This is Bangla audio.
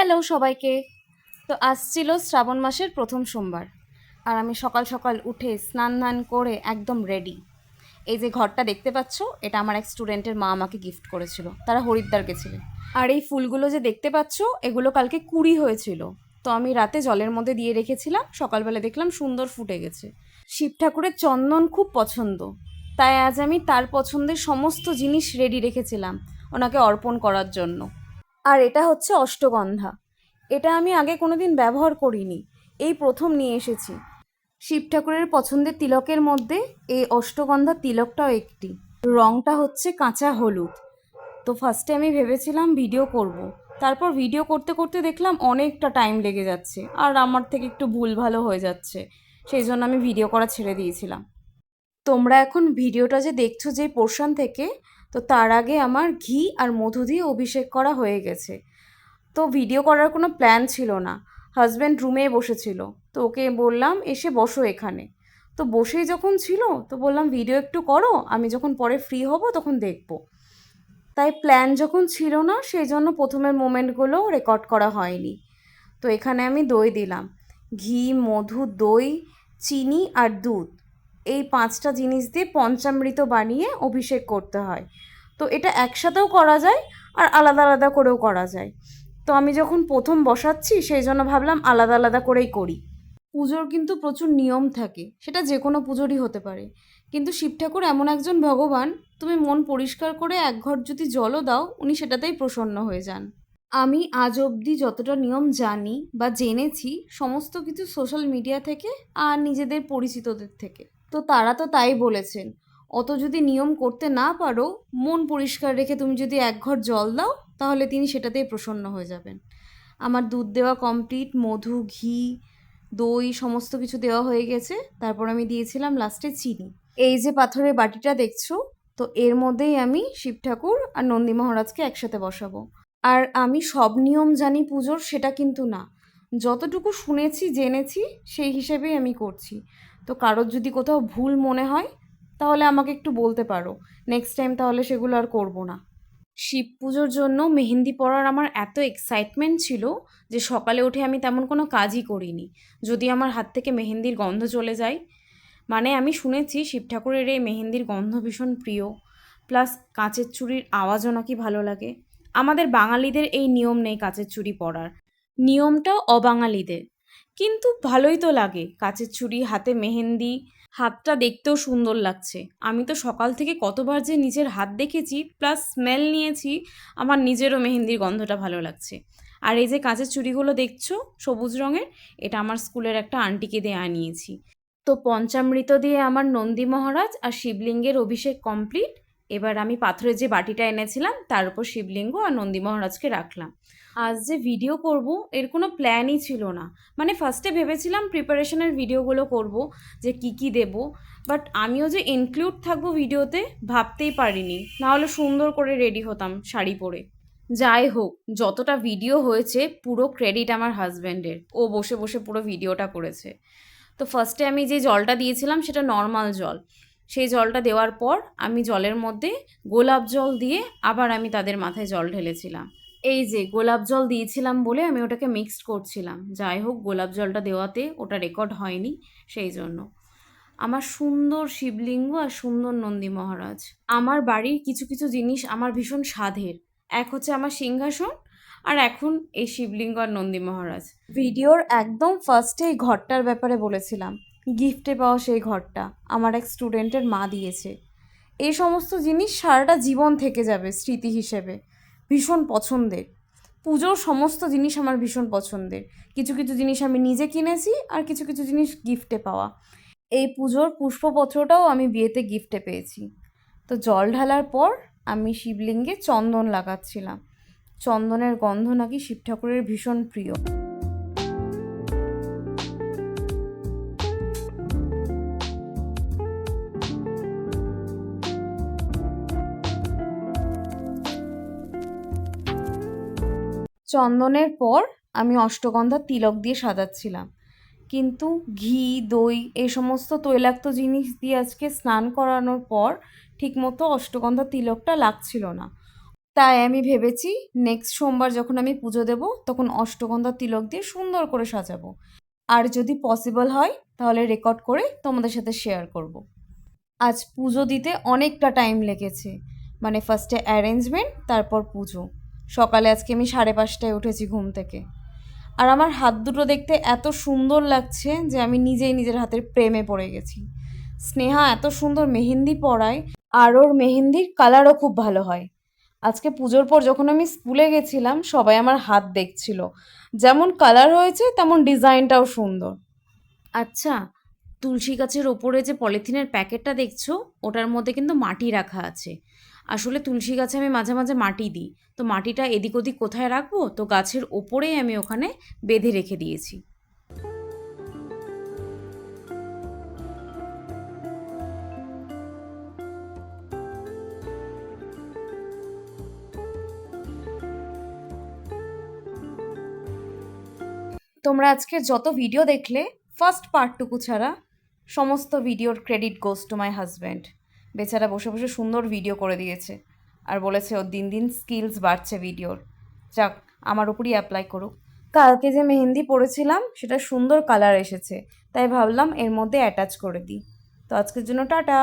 হ্যালো সবাইকে। তো আজ ছিল শ্রাবণ মাসের প্রথম সোমবার, আর আমি সকাল সকাল উঠে স্নান ধান করে একদম রেডি। এই যে ঘরটা দেখতে পাচ্ছ, এটা আমার এক স্টুডেন্টের মা আমাকে গিফট করেছিল, তারা হরিদ্বার গেছিলেন। আর এই ফুলগুলো যে দেখতে পাচ্ছ, এগুলো কালকে কুড়ি হয়েছিল। তো আমি রাতে জলের মধ্যে দিয়ে রেখেছিলাম, সকালবেলা দেখলাম সুন্দর ফুটে গেছে। শিব ঠাকুরের চন্দন খুব পছন্দ, তাই আজ আমি তার পছন্দের সমস্ত জিনিস রেডি রেখেছিলাম ওনাকে অর্পণ করার জন্য। আর এটা হচ্ছে অষ্টগন্ধা। এটা আমি আগে কোনোদিন ব্যবহার করিনি, এই প্রথম নিয়ে এসেছি। শিব ঠাকুরের পছন্দের তিলকের মধ্যে এই অষ্টগন্ধা তিলকটাও একটি। রঙটা হচ্ছে কাঁচা হলুদ। তো ফার্স্টে আমি ভেবেছিলাম ভিডিও করব, তারপর ভিডিও করতে করতে দেখলাম অনেকটা টাইম লেগে যাচ্ছে আর আমার থেকে একটু ভুল ভালো হয়ে যাচ্ছে, সেই জন্য আমি ভিডিও করা ছেড়ে দিয়েছিলাম। তোমরা এখন ভিডিওটা যে দেখছো যে পোর্শন থেকে, তো তার আগে আমার ঘি আর মধু দিয়ে অভিষেক করা হয়ে গেছে। তো ভিডিও করার কোনো প্ল্যান ছিল না, হাজব্যান্ড রুমে বসেছিল, তো ওকে বললাম এসে বসো এখানে। তো বসেই যখন ছিল তো বললাম ভিডিও একটু করো, আমি যখন পরে ফ্রি হব তখন দেখবো। তাই প্ল্যান যখন ছিল না, সেই জন্য প্রথমের মোমেন্টগুলো রেকর্ড করা হয়নি। তো এখানে আমি দই দিলাম, ঘি, মধু, দই, চিনি আর দুধ, এই পাঁচটা জিনিস দিয়ে পঞ্চামৃত বানিয়ে অভিষেক করতে হয়। তো এটা একসাথেও করা যায় আর আলাদা আলাদা করেও করা যায়। তো আমি যখন প্রথম বসাচ্ছি সেই জন্য ভাবলাম আলাদা আলাদা করেই করি। পুজোর কিন্তু প্রচুর নিয়ম থাকে, সেটা যে কোনো পুজোরই হতে পারে, কিন্তু শিব ঠাকুর এমন একজন ভগবান, তুমি মন পরিষ্কার করে এক ঘট যদি জলও দাও, উনি সেটাতেই প্রসন্ন হয়ে যান। আমি আজ অবধি যতটা নিয়ম জানি বা জেনেছি, সমস্ত কিছু সোশ্যাল মিডিয়া থেকে আর নিজেদের পরিচিতদের থেকে। তো তারা তো তাই বলেছেন, অত যদি নিয়ম করতে না পারো, মন পরিষ্কার রেখে তুমি যদি এক ঘট জল দাও, তাহলে তিনি সেটাতেই প্রসন্ন হয়ে যাবেন। আমার দুধ দেওয়া কমপ্লিট, মধু, ঘি, দই সমস্ত কিছু দেওয়া হয়ে গেছে। তারপর আমি দিয়েছিলাম লাস্টে চিনি। এই যে পাথরের বাটিটা দেখছো, তো এর মধ্যেই আমি শিব ঠাকুর আর নন্দী মহারাজকে একসাথে বসাবো। আর আমি সব নিয়ম জানি পুজোর সেটা কিন্তু না, যতটুকু শুনেছি জেনেছি সেই হিসেবেই আমি করছি। তো কারোর যদি কোথাও ভুল মনে হয় তাহলে আমাকে একটু বলতে পারো, নেক্সট টাইম তাহলে সেগুলো আর করব না। শিব পুজোর জন্য মেহেন্দি পরার আমার এত এক্সাইটমেন্ট ছিল যে সকালে উঠে আমি তেমন কোনো কাজই করিনি, যদি আমার হাত থেকে মেহেন্দির গন্ধ চলে যায়। মানে আমি শুনেছি শিব ঠাকুরের এই মেহেন্দির গন্ধ ভীষণ প্রিয়, প্লাস কাঁচের চুড়ির আওয়াজও নাকি ভালো লাগে। আমাদের বাঙালিদের এই নিয়ম নেই কাঁচের চুড়ি পরার, নিয়মটা অবাঙালিদের। কিন্তু ভালোই তো লাগে কাঁচের চুড়ি, হাতে মেহেন্দি, হাতটা দেখতেও সুন্দর লাগছে। আমি তো সকাল থেকে কতবার যে নিজের হাত দেখেছি প্লাস স্মেল নিয়েছি, আমার নিজেরও মেহেন্দির গন্ধটা ভালো লাগছে। আর এই যে কাঁচের চুড়িগুলো দেখছো সবুজ রঙের, এটা আমার স্কুলের একটা আন্টিকে দিয়ে আনিয়েছি। তো পঞ্চামৃত দিয়ে আমার নন্দী মহারাজ আর শিবলিঙ্গের অভিষেক কমপ্লিট। এবার আমি পাথরের যে বাটিটা এনেছিলাম তার উপর শিবলিঙ্গ আর নন্দী মহারাজকে রাখলাম। আজ যে ভিডিও করব এর কোনো প্ল্যানই ছিল না, মানে ফার্স্টে ভেবেছিলাম প্রিপারেশনের ভিডিওগুলো করব, যে কি কি দেব, বাট আমিও যে ইনক্লুড থাকবো ভিডিওতে ভাবতেই পারিনি, নাহলে সুন্দর করে রেডি হতাম শাড়ি পরে। যাই হোক, যতটা ভিডিও হয়েছে পুরো ক্রেডিট আমার হাজব্যান্ডের, ও বসে বসে পুরো ভিডিওটা করেছে। তো ফার্স্টে আমি যে জলটা দিয়েছিলাম সেটা নর্মাল জল, সেই জলটা দেওয়ার পর আমি জলের মধ্যে গোলাপ জল দিয়ে আবার আমি তাদের মাথায় জল ঢেলেছিলাম। এই যে গোলাপ জল দিয়েছিলাম বলে আমি ওটাকে মিক্সড করছিলাম, যাই হোক গোলাপ জলটা দেওয়াতে ওটা রেকর্ড হয়নি, সেই জন্য। আমার সুন্দর শিবলিঙ্গ আর সুন্দর নন্দী মহারাজ। আমার বাড়ির কিছু কিছু জিনিস আমার ভীষণ সাধের, এক হচ্ছে আমার সিংহাসন, আর এখন এই শিবলিঙ্গ আর নন্দী মহারাজ। ভিডিওর একদম ফার্স্টে এই ঘরটার ব্যাপারে বলেছিলাম, গিফটে পাওয়া সেই ঘরটা আমার এক স্টুডেন্টের মা দিয়েছে। এই সমস্ত জিনিস সারাটা জীবন থেকে যাবে স্মৃতি হিসেবে, ভীষণ পছন্দের। পুজোর সমস্ত জিনিস আমার ভীষণ পছন্দের, কিছু কিছু জিনিস আমি নিজে কিনেছি আর কিছু কিছু জিনিস গিফটে পাওয়া। এই পুজোর পুষ্পপত্রটাও আমি বিয়েতে গিফটে পেয়েছি। তো জল ঢালার পর আমি শিবলিঙ্গে চন্দন লাগাচ্ছিলাম, চন্দনের গন্ধ নাকি শিব ঠাকুরের ভীষণ প্রিয়। চন্দনের পর আমি অষ্টগন্ধা তিলক দিয়ে সাজাচ্ছিলাম, কিন্তু ঘি, দই এই সমস্ত তৈলাক্ত জিনিস দিয়ে আজকে স্নান করানোর পর ঠিকমতো অষ্টগন্ধা তিলকটা লাগছিল না। তাই আমি ভেবেছি নেক্সট সোমবার যখন আমি পুজো দেব তখন অষ্টগন্ধা তিলক দিয়ে সুন্দর করে সাজাবো। আর যদি পসিবল হয় তাহলে রেকর্ড করে তোমাদের সাথে শেয়ার করব। আজ পুজো দিতে অনেকটা টাইম লেগেছে, মানে ফার্স্টে অ্যারেঞ্জমেন্ট, তারপর পুজো। সকালে আজকে আমি 5:30টায় উঠেছি ঘুম থেকে। আর আমার হাত দুটো দেখতে এত সুন্দর লাগছে যে আমি নিজেই নিজের হাতের প্রেমে পড়ে গেছি। স্নেহা এত সুন্দর মেহেন্দি পরায়, আর ওর মেহেন্দির কালারও খুব ভালো হয়। আজকে পুজোর পর যখন আমি স্কুলে গেছিলাম সবাই আমার হাত দেখছিল, যেমন কালার হয়েছে তেমন ডিজাইনটাও সুন্দর। আচ্ছা, তুলসী গাছের ওপরে যে পলিথিনের প্যাকেটটা দেখছো ওটার মধ্যে কিন্তু মাটি রাখা আছে। আসলে তুলসী গাছে আমি মাঝে মাঝে মাটি দিই, তো মাটিটা এদিক ওদিক কোথায় রাখবো, তো গাছের ওপরেই আমি ওখানে বেঁধে রেখে দিয়েছি। তোমরা আজকে যত ভিডিও দেখলে ফার্স্ট পার্টটুকু ছাড়া সমস্ত ভিডিওর credit goes to my husband. বেচারা বসে বসে সুন্দর ভিডিও করে দিয়েছে আর বলেছে ওর দিন দিন স্কিলস বাড়ছে ভিডিওর। যাক, আমার উপরই অ্যাপ্লাই করুক। কালকে যে মেহেন্দি পরেছিলাম সেটা সুন্দর কালার এসেছে, তাই ভাবলাম এর মধ্যে অ্যাটাচ করে দিই। তো আজকের জন্য টাটা।